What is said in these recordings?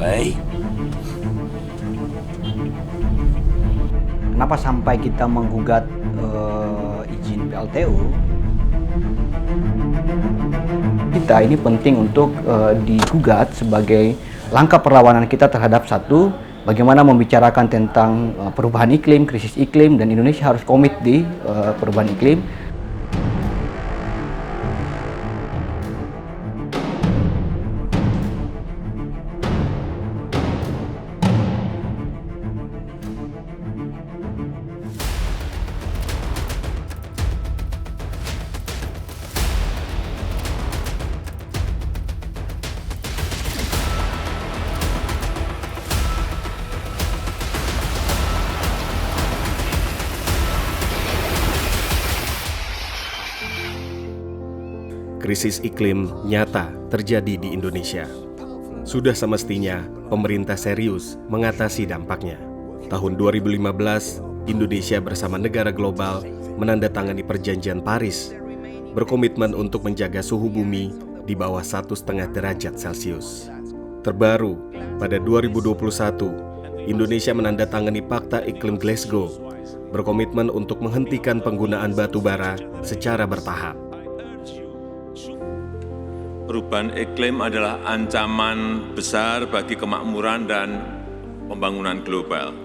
Baik. Kenapa sampai kita menggugat izin PLTU? Kita ini penting untuk digugat sebagai langkah perlawanan kita terhadap satu, bagaimana membicarakan tentang perubahan iklim, krisis iklim, dan Indonesia harus komit di perubahan iklim. Krisis iklim nyata terjadi di Indonesia. Sudah semestinya pemerintah serius mengatasi dampaknya. Tahun 2015, Indonesia bersama negara global menandatangani Perjanjian Paris, berkomitmen untuk menjaga suhu bumi di bawah 1,5 derajat Celcius. Terbaru, pada 2021, Indonesia menandatangani Pakta Iklim Glasgow, berkomitmen untuk menghentikan penggunaan batu bara secara bertahap. Perubahan iklim adalah ancaman besar bagi kemakmuran dan pembangunan global.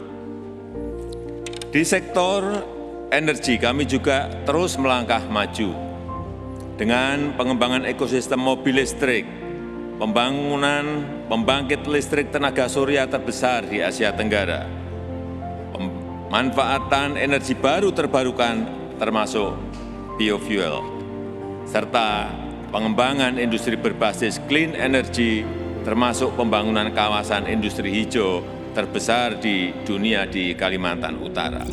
Di sektor energi kami juga terus melangkah maju dengan pengembangan ekosistem mobil listrik, pembangunan pembangkit listrik tenaga surya terbesar di Asia Tenggara, pemanfaatan energi baru terbarukan termasuk biofuel, serta pengembangan industri berbasis clean energy termasuk pembangunan kawasan industri hijau terbesar di dunia di Kalimantan Utara.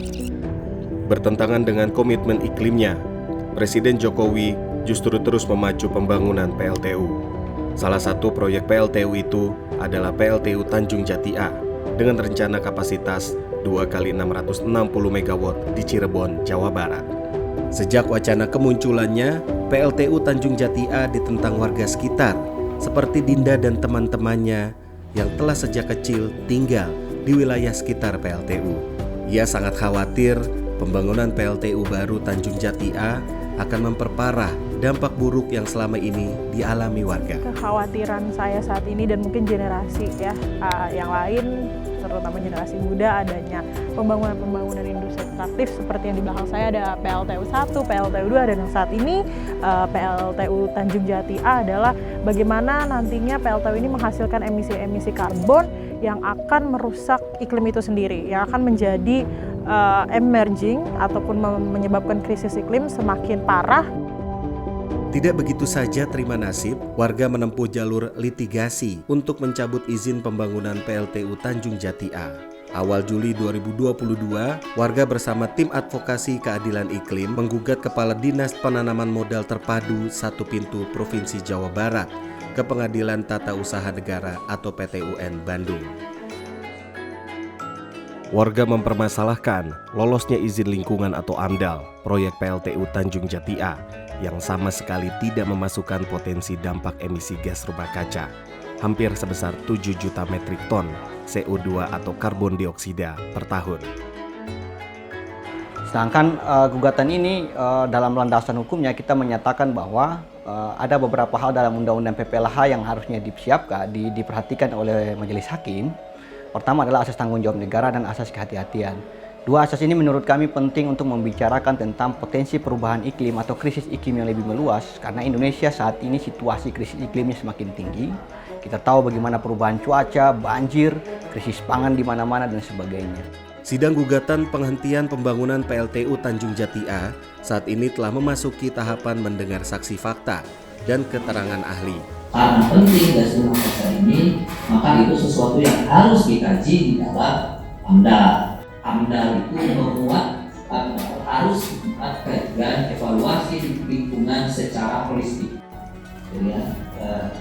Bertentangan dengan komitmen iklimnya, Presiden Jokowi justru terus memacu pembangunan PLTU. Salah satu proyek PLTU itu adalah PLTU Tanjung Jati A dengan rencana kapasitas 2x660 MW di Cirebon, Jawa Barat. Sejak wacana kemunculannya, PLTU Tanjung Jati A ditentang warga sekitar, seperti Dinda dan teman-temannya yang telah sejak kecil tinggal di wilayah sekitar PLTU. Ia sangat khawatir pembangunan PLTU baru Tanjung Jati A akan memperparah dampak buruk yang selama ini dialami warga. Kekhawatiran saya saat ini dan mungkin generasi yang lain, terutama generasi muda, adanya pembangunan industri ekstraktif seperti yang di belakang saya ada PLTU 1, PLTU 2, dan yang saat ini PLTU Tanjung Jati A adalah bagaimana nantinya PLTU ini menghasilkan emisi-emisi karbon yang akan merusak iklim itu sendiri, yang akan menjadi emerging ataupun menyebabkan krisis iklim semakin parah. Tidak begitu saja terima nasib, warga menempuh jalur litigasi untuk mencabut izin pembangunan PLTU Tanjung Jati A. Awal Juli 2022, warga bersama tim advokasi keadilan iklim menggugat Kepala Dinas Penanaman Modal Terpadu Satu Pintu Provinsi Jawa Barat ke Pengadilan Tata Usaha Negara atau PT-UN Bandung. Warga mempermasalahkan lolosnya izin lingkungan atau AMDAL proyek PLTU Tanjung Jati A yang sama sekali tidak memasukkan potensi dampak emisi gas rumah kaca hampir sebesar 7 juta metrik ton CO2 atau karbon dioksida per tahun. Sedangkan gugatan ini dalam landasan hukumnya kita menyatakan bahwa ada beberapa hal dalam Undang-Undang PPLH yang harusnya diperhatikan oleh majelis hakim. Pertama adalah asas tanggung jawab negara dan asas kehati-hatian. Dua asas ini menurut kami penting untuk membicarakan tentang potensi perubahan iklim atau krisis iklim yang lebih meluas, karena Indonesia saat ini situasi krisis iklimnya semakin tinggi. Kita tahu bagaimana perubahan cuaca, banjir, krisis pangan di mana-mana dan sebagainya. Sidang gugatan penghentian pembangunan PLTU Tanjung Jati A saat ini telah memasuki tahapan mendengar saksi fakta dan keterangan ahli. Karena penting gas rumah kaca ini, maka itu sesuatu yang harus dikaji di dalam AMDAL. AMDAL itu memuat harus kajian evaluasi lingkungan secara holistik. Jadi,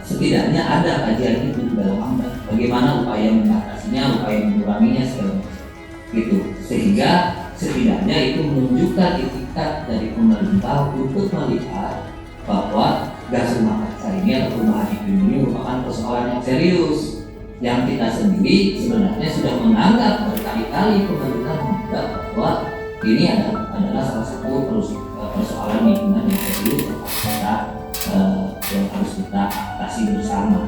setidaknya ada kajian itu di dalam AMDAL. Bagaimana upaya mengatasinya, upaya menguranginya segala gitu. Sehingga setidaknya itu menunjukkan itikat dari pemerintah untuk melihat bahwa gas rumah kaca ini atau perubahan iklim ini merupakan persoalan yang serius yang kita sendiri sebenarnya sudah menganggap berkali-kali pemerintah menganggap bahwa ini adalah salah satu persoalan lingkungan yang serius yang harus kita atasi bersama.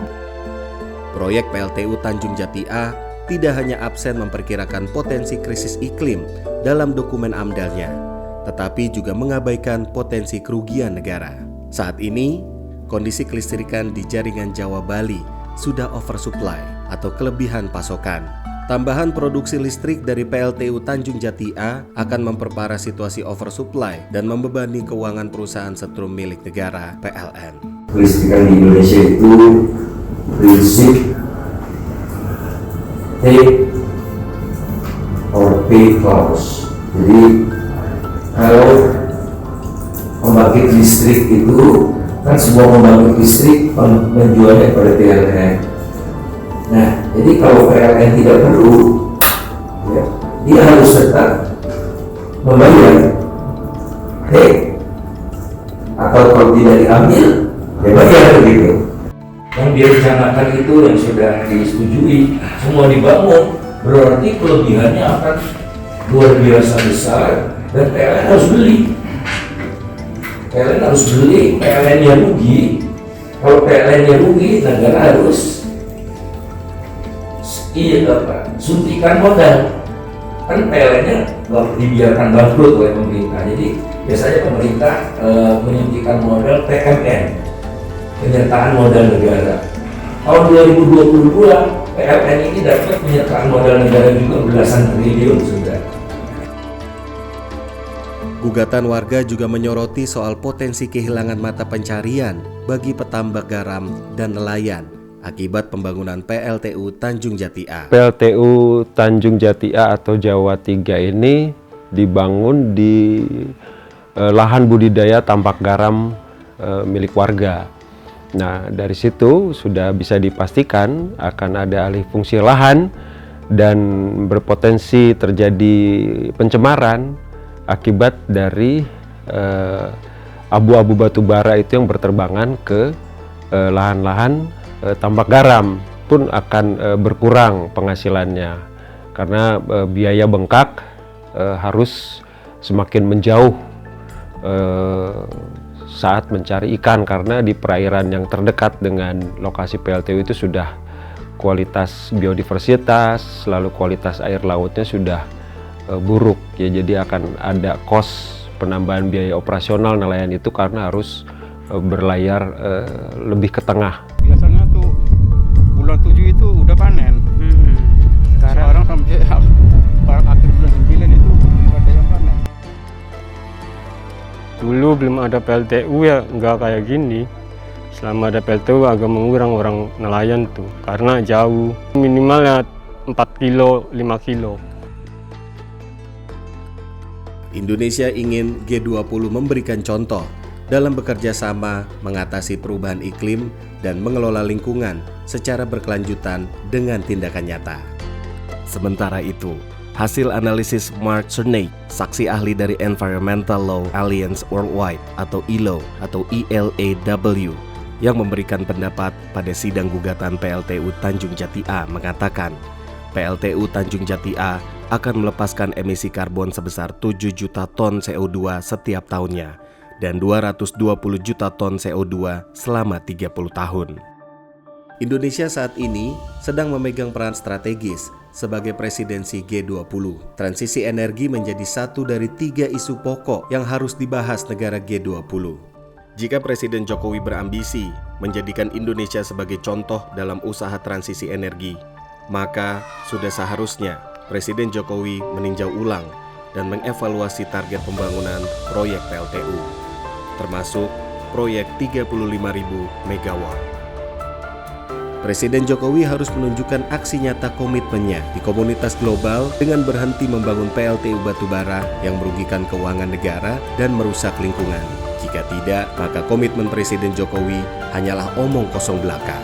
Proyek PLTU Tanjung Jati A tidak hanya absen memperkirakan potensi krisis iklim dalam dokumen AMDAL-nya, tetapi juga mengabaikan potensi kerugian negara. Saat ini, kondisi kelistrikan di jaringan Jawa Bali sudah oversupply atau kelebihan pasokan. Tambahan produksi listrik dari PLTU Tanjung Jati A akan memperparah situasi oversupply dan membebani keuangan perusahaan setrum milik negara PLN. Kelistrikan di Indonesia itu prinsip take or pay clause. Jadi kalau pembangkit listrik itu kan semua pembangkit listrik menjualnya kepada PLN. Nah, jadi kalau PLN tidak perlu, ya, dia harus tetap membayar. Atau kalau tidak diambil, ya bayar begitu. Yang direncanakan itu yang sudah disetujui, semua dibangun, berarti kelebihannya akan luar biasa besar dan PLN harus beli. PLN harus beli, PLN-nya rugi. Kalau PLN-nya rugi, negara harus suntikan modal. Kan PLN-nya dibiarkan bangkrut oleh pemerintah. Jadi biasanya pemerintah menyuntikkan modal PMN, penyertaan modal negara. Tahun 2022 PLN ini dapat penyertaan modal negara juga belasan triliun sudah. Gugatan warga juga menyoroti soal potensi kehilangan mata pencarian bagi petambak garam dan nelayan akibat pembangunan PLTU Tanjung Jati A. PLTU Tanjung Jati A atau Jawa 3 ini dibangun di lahan budidaya tambak garam milik warga. Nah, dari situ sudah bisa dipastikan akan ada alih fungsi lahan dan berpotensi terjadi pencemaran akibat dari abu-abu batu bara itu yang berterbangan ke lahan-lahan tambak garam pun akan berkurang penghasilannya karena biaya bengkak harus semakin menjauh saat mencari ikan karena di perairan yang terdekat dengan lokasi PLTU itu sudah kualitas biodiversitas lalu kualitas air lautnya sudah buruk ya, jadi akan ada kos penambahan biaya operasional nelayan itu karena harus berlayar lebih ke tengah. Biasanya tuh bulan 7 itu udah panen. Sekarang sampai akhir bulan 9 itu belum ada yang panen. Dulu belum ada PLTU ya nggak kayak gini. Selama ada PLTU agak mengurang orang nelayan tuh karena jauh, minimalnya 4 kilo, 5 kilo. Indonesia ingin G20 memberikan contoh dalam bekerja sama mengatasi perubahan iklim dan mengelola lingkungan secara berkelanjutan dengan tindakan nyata. Sementara itu, hasil analisis Mark Cerny, saksi ahli dari Environmental Law Alliance Worldwide atau ILO atau ELAW, yang memberikan pendapat pada sidang gugatan PLTU Tanjung Jati A mengatakan, PLTU Tanjung Jati A akan melepaskan emisi karbon sebesar 7 juta ton CO2 setiap tahunnya dan 220 juta ton CO2 selama 30 tahun. Indonesia saat ini sedang memegang peran strategis sebagai presidensi G20. Transisi energi menjadi satu dari 3 isu pokok yang harus dibahas negara G20. Jika Presiden Jokowi berambisi menjadikan Indonesia sebagai contoh dalam usaha transisi energi, maka sudah seharusnya Presiden Jokowi meninjau ulang dan mengevaluasi target pembangunan proyek PLTU, termasuk proyek 35.000 megawatt. Presiden Jokowi harus menunjukkan aksi nyata komitmennya di komunitas global dengan berhenti membangun PLTU batubara yang merugikan keuangan negara dan merusak lingkungan. Jika tidak, maka komitmen Presiden Jokowi hanyalah omong kosong belaka.